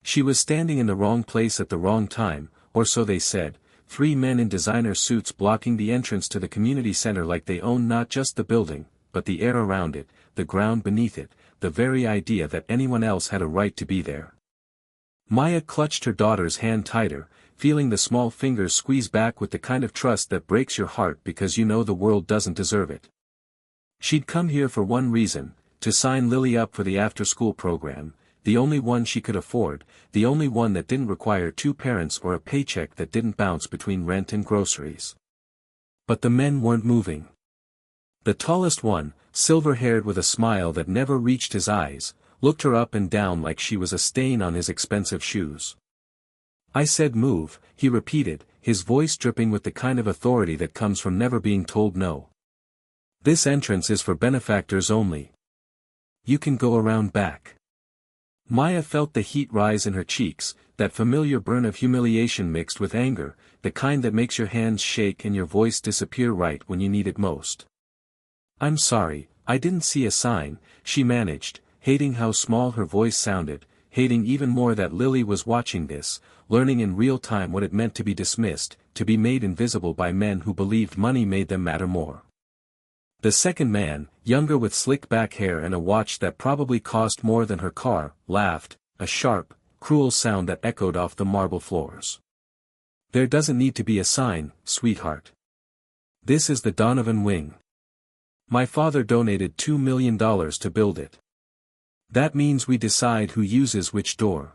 She was standing in the wrong place at the wrong time, or so they said, 3 men in designer suits blocking the entrance to the community center like they owned not just the building, but the air around it, the ground beneath it, the very idea that anyone else had a right to be there. Maya clutched her daughter's hand tighter, feeling the small fingers squeeze back with the kind of trust that breaks your heart because you know the world doesn't deserve it. She'd come here for one reason, to sign Lily up for the after-school program, the only one she could afford, the only one that didn't require 2 parents or a paycheck that didn't bounce between rent and groceries. But the men weren't moving. The tallest one, silver-haired with a smile that never reached his eyes, looked her up and down like she was a stain on his expensive shoes. "I said move," he repeated, his voice dripping with the kind of authority that comes from never being told no. "This entrance is for benefactors only. You can go around back." Maya felt the heat rise in her cheeks, that familiar burn of humiliation mixed with anger, the kind that makes your hands shake and your voice disappear right when you need it most. "I'm sorry, I didn't see a sign," she managed, hating how small her voice sounded, hating even more that Lily was watching this, learning in real time what it meant to be dismissed, to be made invisible by men who believed money made them matter more. The second man, younger with slick back hair and a watch that probably cost more than her car, laughed, a sharp, cruel sound that echoed off the marble floors. "There doesn't need to be a sign, sweetheart. This is the Donovan Wing. My father donated $2 million to build it. That means we decide who uses which door."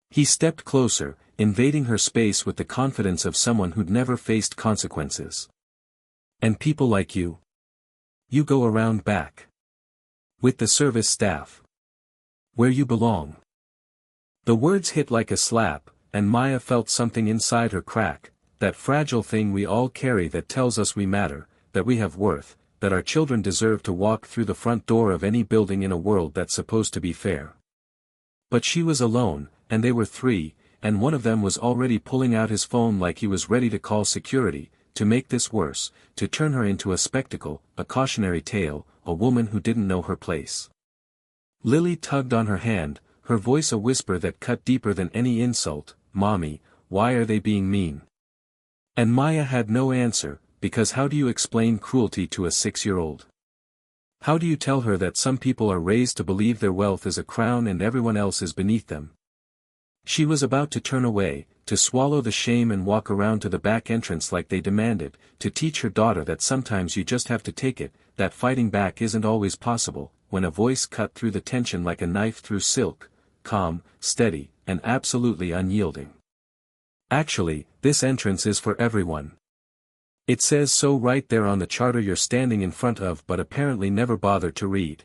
He stepped closer, invading her space with the confidence of someone who'd never faced consequences. "And people like you? You go around back. With the service staff. Where you belong." The words hit like a slap, and Maya felt something inside her crack, that fragile thing we all carry that tells us we matter, that we have worth, that our children deserve to walk through the front door of any building in a world that's supposed to be fair. But she was alone, and they were 3, and one of them was already pulling out his phone like he was ready to call security, to make this worse, to turn her into a spectacle, a cautionary tale, a woman who didn't know her place. Lily tugged on her hand, her voice a whisper that cut deeper than any insult, "Mommy, why are they being mean?" And Maya had no answer, because how do you explain cruelty to a 6-year-old? How do you tell her that some people are raised to believe their wealth is a crown and everyone else is beneath them? She was about to turn away, to swallow the shame and walk around to the back entrance like they demanded, to teach her daughter that sometimes you just have to take it, that fighting back isn't always possible, when a voice cut through the tension like a knife through silk, calm, steady, and absolutely unyielding. "Actually, this entrance is for everyone. It says so right there on the charter you're standing in front of but apparently never bothered to read."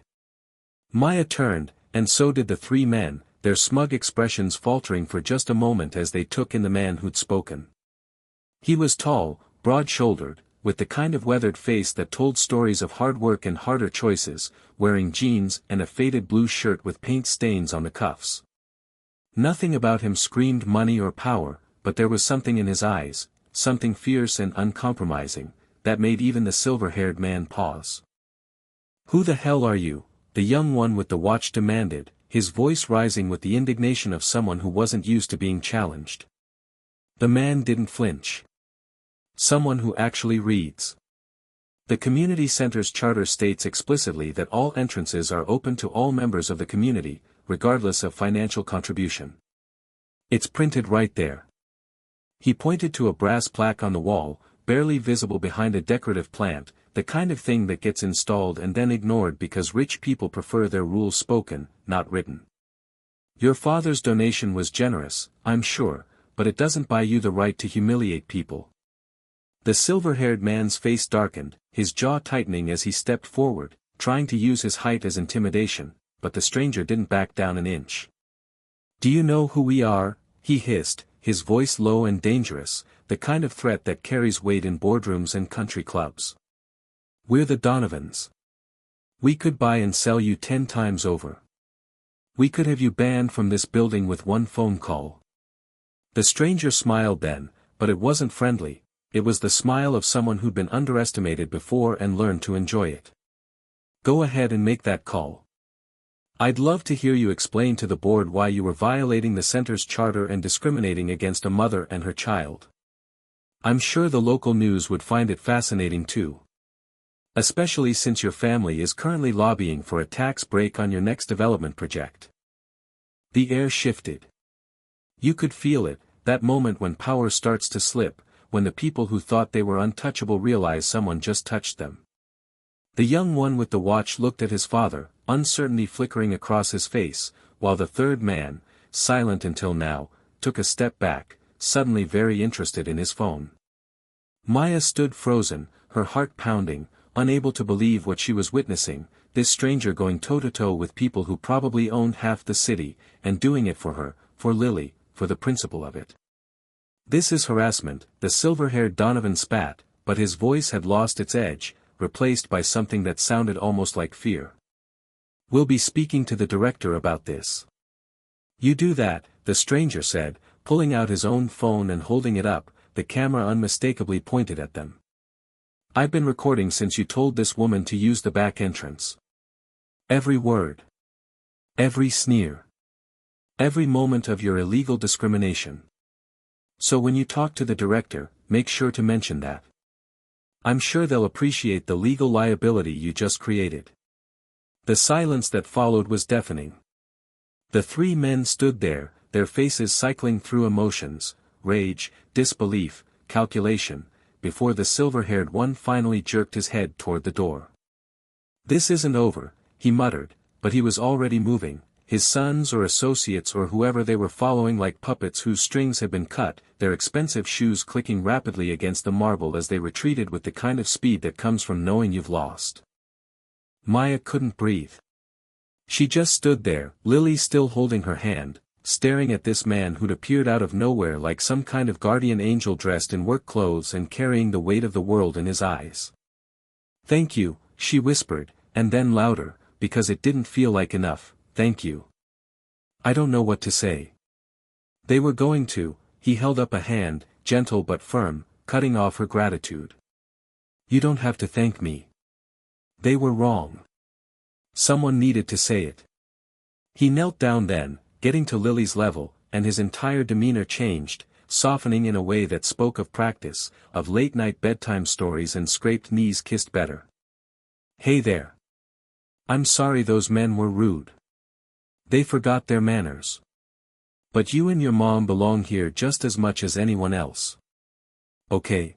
Maya turned, and so did the 3 men, their smug expressions faltering for just a moment as they took in the man who'd spoken. He was tall, broad-shouldered, with the kind of weathered face that told stories of hard work and harder choices, wearing jeans and a faded blue shirt with paint stains on the cuffs. Nothing about him screamed money or power, but there was something in his eyes, something fierce and uncompromising, that made even the silver-haired man pause. "Who the hell are you?" the young one with the watch demanded, his voice rising with the indignation of someone who wasn't used to being challenged. The man didn't flinch. "Someone who actually reads. The community center's charter states explicitly that all entrances are open to all members of the community, regardless of financial contribution. It's printed right there." He pointed to a brass plaque on the wall, barely visible behind a decorative plant, the kind of thing that gets installed and then ignored because rich people prefer their rules spoken, not written. "Your father's donation was generous, I'm sure, but it doesn't buy you the right to humiliate people." The silver-haired man's face darkened, his jaw tightening as he stepped forward, trying to use his height as intimidation, but the stranger didn't back down an inch. "Do you know who we are?" he hissed, his voice low and dangerous, the kind of threat that carries weight in boardrooms and country clubs. "We're the Donovans. We could buy and sell you 10 times over. We could have you banned from this building with one phone call." The stranger smiled then, but it wasn't friendly, it was the smile of someone who'd been underestimated before and learned to enjoy it. "Go ahead and make that call. I'd love to hear you explain to the board why you were violating the center's charter and discriminating against a mother and her child. I'm sure the local news would find it fascinating too. Especially since your family is currently lobbying for a tax break on your next development project. The air shifted. You could feel it, that moment when power starts to slip, when the people who thought they were untouchable realize someone just touched them. The young one with the watch looked at his father, uncertainty flickering across his face, while the third man, silent until now, took a step back, suddenly very interested in his phone. Maya stood frozen, her heart pounding, unable to believe what she was witnessing, this stranger going toe-to-toe with people who probably owned half the city, and doing it for her, for Lily, for the principle of it. This is harassment, the silver-haired Donovan spat, but his voice had lost its edge, replaced by something that sounded almost like fear. We'll be speaking to the director about this. You do that, the stranger said, pulling out his own phone and holding it up, the camera unmistakably pointed at them. I've been recording since you told this woman to use the back entrance. Every word. Every sneer. Every moment of your illegal discrimination. So when you talk to the director, make sure to mention that. I'm sure they'll appreciate the legal liability you just created. The silence that followed was deafening. The three men stood there, their faces cycling through emotions, rage, disbelief, calculation, before the silver-haired one finally jerked his head toward the door. This isn't over, he muttered, but he was already moving, his sons or associates or whoever they were following like puppets whose strings had been cut, their expensive shoes clicking rapidly against the marble as they retreated with the kind of speed that comes from knowing you've lost. Maya couldn't breathe. She just stood there, Lily still holding her hand, staring at this man who'd appeared out of nowhere like some kind of guardian angel dressed in work clothes and carrying the weight of the world in his eyes. Thank you, she whispered, and then louder, because it didn't feel like enough, thank you. I don't know what to say. They were going to, he held up a hand, gentle but firm, cutting off her gratitude. You don't have to thank me. They were wrong. Someone needed to say it. He knelt down then, getting to Lily's level, and his entire demeanor changed, softening in a way that spoke of practice, of late-night bedtime stories and scraped knees kissed better. Hey there. I'm sorry those men were rude. They forgot their manners. But you and your mom belong here just as much as anyone else. Okay.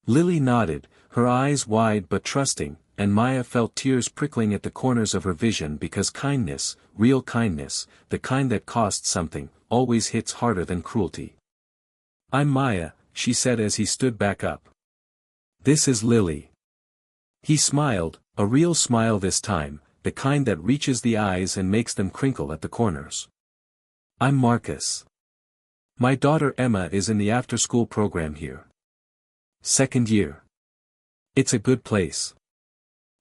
Lily nodded, her eyes wide but trusting, and Maya felt tears prickling at the corners of her vision because kindness, real kindness, the kind that costs something, always hits harder than cruelty. I'm Maya, she said as he stood back up. This is Lily. He smiled, a real smile this time, the kind that reaches the eyes and makes them crinkle at the corners. I'm Marcus. My daughter Emma is in the after-school program here. Second year. It's a good place.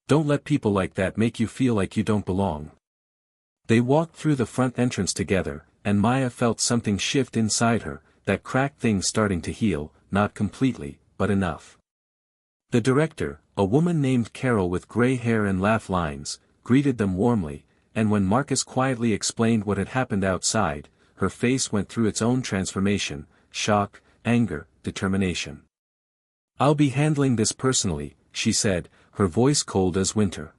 Don't let people like that make you feel like you don't belong. They walked through the front entrance together, and Maya felt something shift inside her, that cracked thing starting to heal, not completely, but enough. The director, a woman named Carol with gray hair and laugh lines, greeted them warmly, and when Marcus quietly explained what had happened outside, her face went through its own transformation, shock, anger, determination. I'll be handling this personally, she said, her voice cold as winter.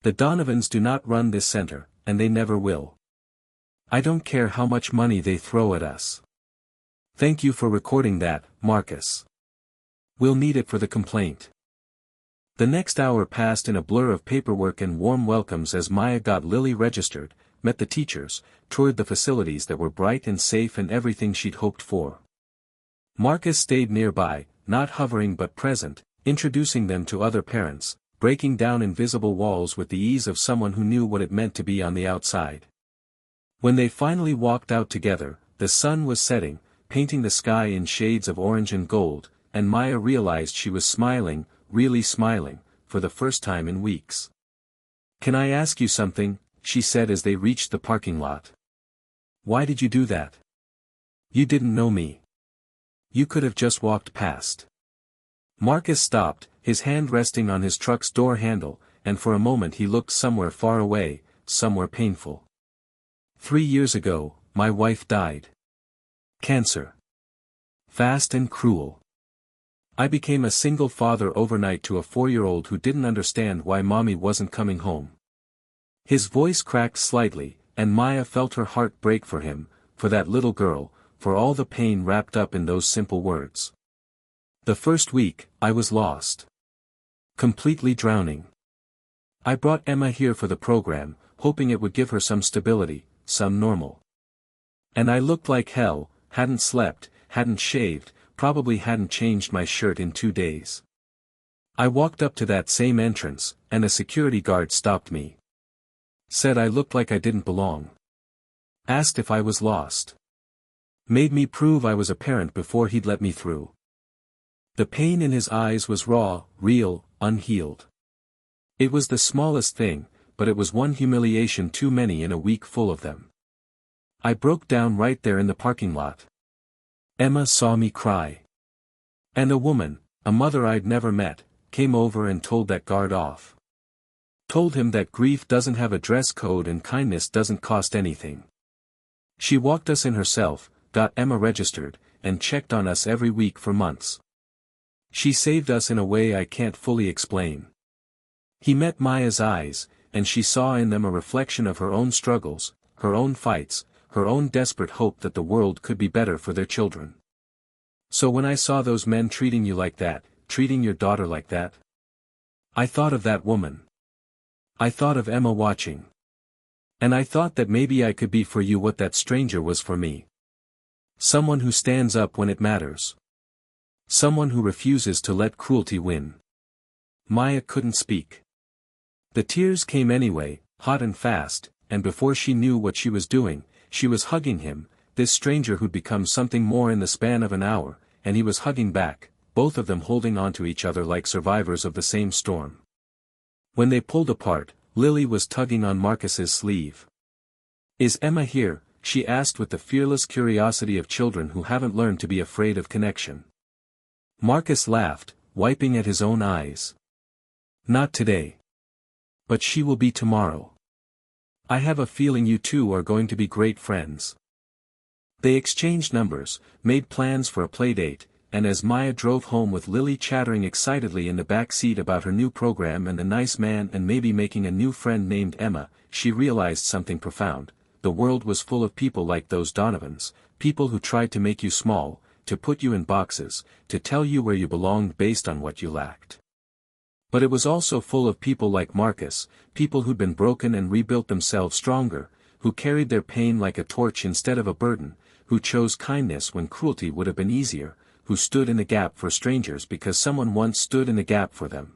The Donovans do not run this center, and they never will. I don't care how much money they throw at us. Thank you for recording that, Marcus. We'll need it for the complaint. The next hour passed in a blur of paperwork and warm welcomes as Maya got Lily registered, met the teachers, toured the facilities that were bright and safe and everything she'd hoped for. Marcus stayed nearby, not hovering but present, introducing them to other parents, breaking down invisible walls with the ease of someone who knew what it meant to be on the outside. When they finally walked out together, the sun was setting, painting the sky in shades of orange and gold, and Maya realized she was smiling, really smiling, for the first time in weeks. Can I ask you something? She said as they reached the parking lot. Why did you do that? You didn't know me. You could have just walked past. Marcus stopped, his hand resting on his truck's door handle, and for a moment he looked somewhere far away, some were painful. 3 years ago, my wife died. Cancer. Fast and cruel. I became a single father overnight to a 4-year-old who didn't understand why mommy wasn't coming home. His voice cracked slightly, and Maya felt her heart break for him, for that little girl, for all the pain wrapped up in those simple words. The first week, I was lost. Completely drowning. I brought Emma here for the program, hoping it would give her some stability, some normal. And I looked like hell, hadn't slept, hadn't shaved, probably hadn't changed my shirt in 2 days. I walked up to that same entrance, and a security guard stopped me. Said I looked like I didn't belong. Asked if I was lost. Made me prove I was a parent before he'd let me through. The pain in his eyes was raw, real, unhealed. It was the smallest thing, but it was one humiliation too many in a week full of them. I broke down right there in the parking lot. Emma saw me cry. And a woman, a mother I'd never met, came over and told that guard off. Told him that grief doesn't have a dress code and kindness doesn't cost anything. She walked us in herself, got Emma registered, and checked on us every week for months. She saved us in a way I can't fully explain. He met Maya's eyes, and she saw in them a reflection of her own struggles, her own fights, her own desperate hope that the world could be better for their children. So when I saw those men treating you like that, treating your daughter like that, I thought of that woman. I thought of Emma watching. And I thought that maybe I could be for you what that stranger was for me. Someone who stands up when it matters. Someone who refuses to let cruelty win. Maya couldn't speak. The tears came anyway, hot and fast, and before she knew what she was doing, she was hugging him, this stranger who'd become something more in the span of an hour, and he was hugging back, both of them holding onto each other like survivors of the same storm. When they pulled apart, Lily was tugging on Marcus's sleeve. "Is Emma here?" she asked with the fearless curiosity of children who haven't learned to be afraid of connection. Marcus laughed, wiping at his own eyes. "Not today. But she will be tomorrow. I have a feeling you two are going to be great friends." They exchanged numbers, made plans for a playdate, and as Maya drove home with Lily chattering excitedly in the back seat about her new program and a nice man and maybe making a new friend named Emma, she realized something profound. The world was full of people like those Donovans, people who tried to make you small, to put you in boxes, to tell you where you belonged based on what you lacked. But it was also full of people like Marcus, people who'd been broken and rebuilt themselves stronger, who carried their pain like a torch instead of a burden, who chose kindness when cruelty would have been easier, who stood in the gap for strangers because someone once stood in the gap for them.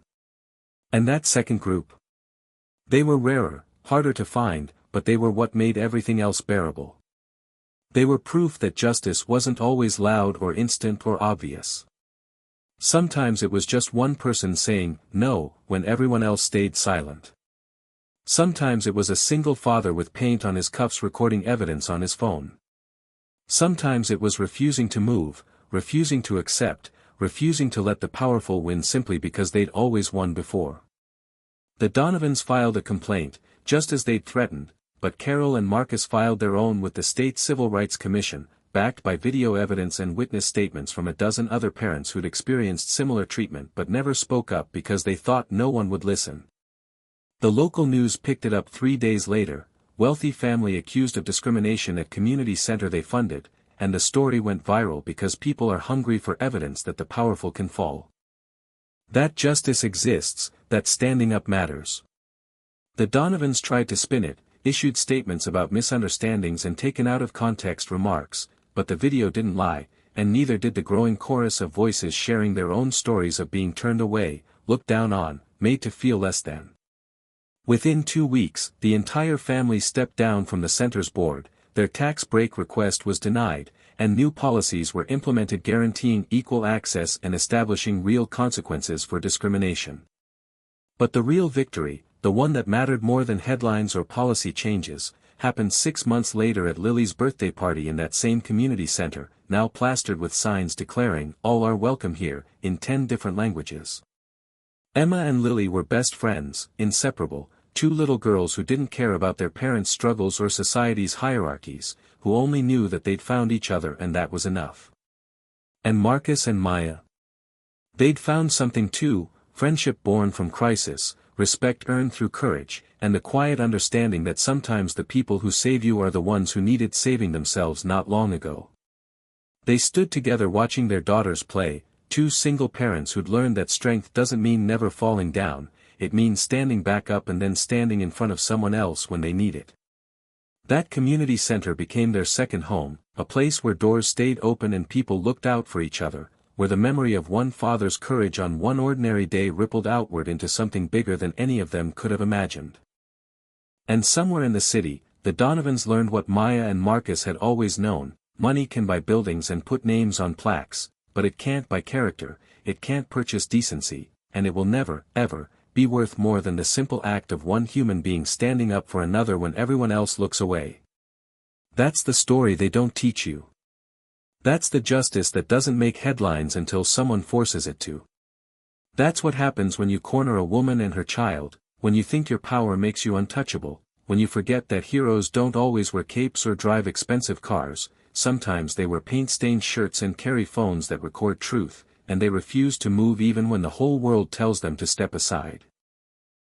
And that second group? They were rarer, harder to find, but they were what made everything else bearable. They were proof that justice wasn't always loud or instant or obvious. Sometimes it was just one person saying, no, when everyone else stayed silent. Sometimes it was a single father with paint on his cuffs recording evidence on his phone. Sometimes it was refusing to move, refusing to accept, refusing to let the powerful win simply because they'd always won before. The Donovans filed a complaint, just as they'd threatened, but Carol and Marcus filed their own with the State Civil Rights Commission, backed by video evidence and witness statements from a dozen other parents who'd experienced similar treatment but never spoke up because they thought no one would listen. The local news picked it up 3 days later, wealthy family accused of discrimination at community center they funded, and the story went viral because people are hungry for evidence that the powerful can fall. That justice exists, that standing up matters. The Donovans tried to spin it, issued statements about misunderstandings and taken out of context remarks, but the video didn't lie, and neither did the growing chorus of voices sharing their own stories of being turned away, looked down on, made to feel less than. Within 2 weeks, the entire family stepped down from the center's board, their tax break request was denied, and new policies were implemented guaranteeing equal access and establishing real consequences for discrimination. But the real victory, the one that mattered more than headlines or policy changes, happened 6 months later at Lily's birthday party in that same community center, now plastered with signs declaring, "All are welcome here," in 10 different languages. Emma and Lily were best friends, inseparable, two little girls who didn't care about their parents' struggles or society's hierarchies, who only knew that they'd found each other and that was enough. And Marcus and Maya? They'd found something too, friendship born from crisis, respect earned through courage, and the quiet understanding that sometimes the people who save you are the ones who needed saving themselves not long ago. They stood together watching their daughters play, two single parents who'd learned that strength doesn't mean never falling down, it means standing back up and then standing in front of someone else when they need it. That community center became their second home, a place where doors stayed open and people looked out for each other, where the memory of one father's courage on one ordinary day rippled outward into something bigger than any of them could have imagined. And somewhere in the city, the Donovans learned what Maya and Marcus had always known: money can buy buildings and put names on plaques, but it can't buy character, it can't purchase decency, and it will never, ever, be worth more than the simple act of one human being standing up for another when everyone else looks away. That's the story they don't teach you. That's the justice that doesn't make headlines until someone forces it to. That's what happens when you corner a woman and her child, when you think your power makes you untouchable, when you forget that heroes don't always wear capes or drive expensive cars, sometimes they wear paint-stained shirts and carry phones that record truth, and they refuse to move even when the whole world tells them to step aside.